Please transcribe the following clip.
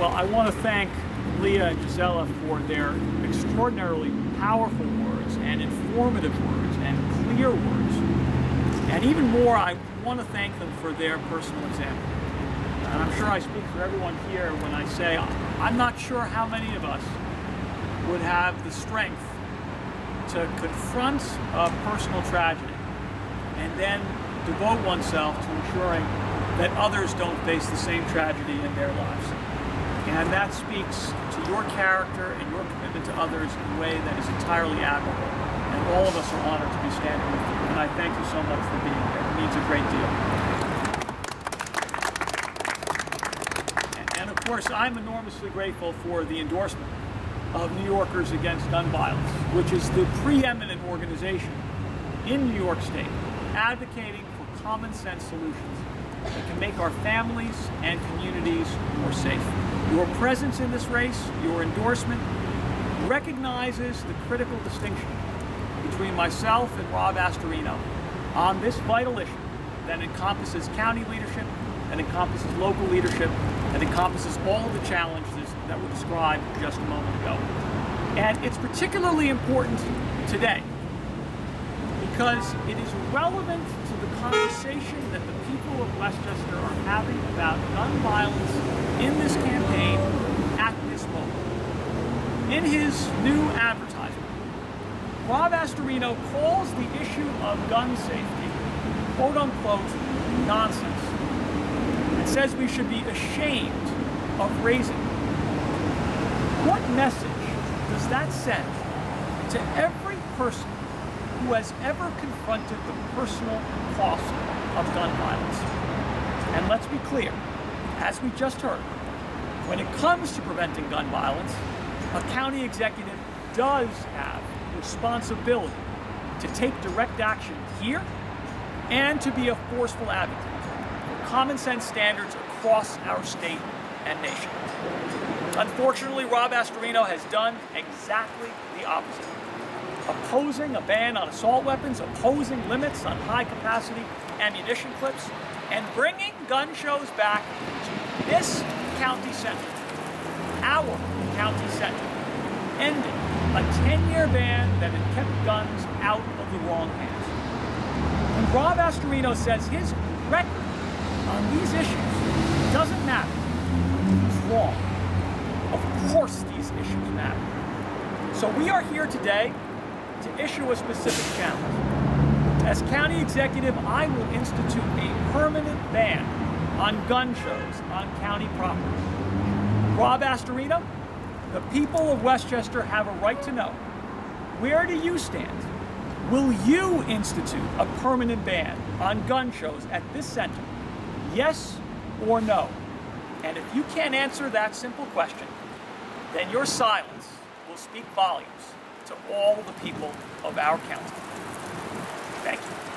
Well, I want to thank Leah and Gisela for their extraordinarily powerful words and informative words and clear words. And even more, I want to thank them for their personal example. And I'm sure I speak for everyone here when I say I'm not sure how many of us would have the strength to confront a personal tragedy and then devote oneself to ensuring that others don't face the same tragedy in their lives. And that speaks to your character and your commitment to others in a way that is entirely admirable. And all of us are honored to be standing with you. And I thank you so much for being here. It means a great deal. And of course, I'm enormously grateful for the endorsement of New Yorkers Against Gun Violence, which is the preeminent organization in New York State advocating for common sense solutions that can make our families and communities more safe. Your presence in this race, your endorsement, recognizes the critical distinction between myself and Rob Astorino on this vital issue that encompasses county leadership, that encompasses local leadership, that encompasses all of the challenges that were described just a moment ago. And it's particularly important today because it is relevant to the conversation that the people of Westchester are having about gun violence in this campaign at this moment. In his new advertisement, Rob Astorino calls the issue of gun safety, quote unquote, nonsense, and says we should be ashamed of raising it. What message does that send to every person who has ever confronted the personal cost of gun violence? And let's be clear, as we just heard, when it comes to preventing gun violence, a county executive does have responsibility to take direct action here and to be a forceful advocate for common sense standards across our state and nation. Unfortunately, Rob Astorino has done exactly the opposite. Opposing a ban on assault weapons, opposing limits on high-capacity ammunition clips, and bringing gun shows back to this county center, our county center, ending a 10-year ban that had kept guns out of the wrong hands. When Rob Astorino says his record on these issues doesn't matter, he's wrong. Of course these issues matter. So we are here today to issue a specific challenge. As county executive, I will institute a permanent ban on gun shows on county property. Rob Astorino, the people of Westchester have a right to know, where do you stand? Will you institute a permanent ban on gun shows at this center? Yes or no? And if you can't answer that simple question, then your silence will speak volumes to all the people of our county. Thank you.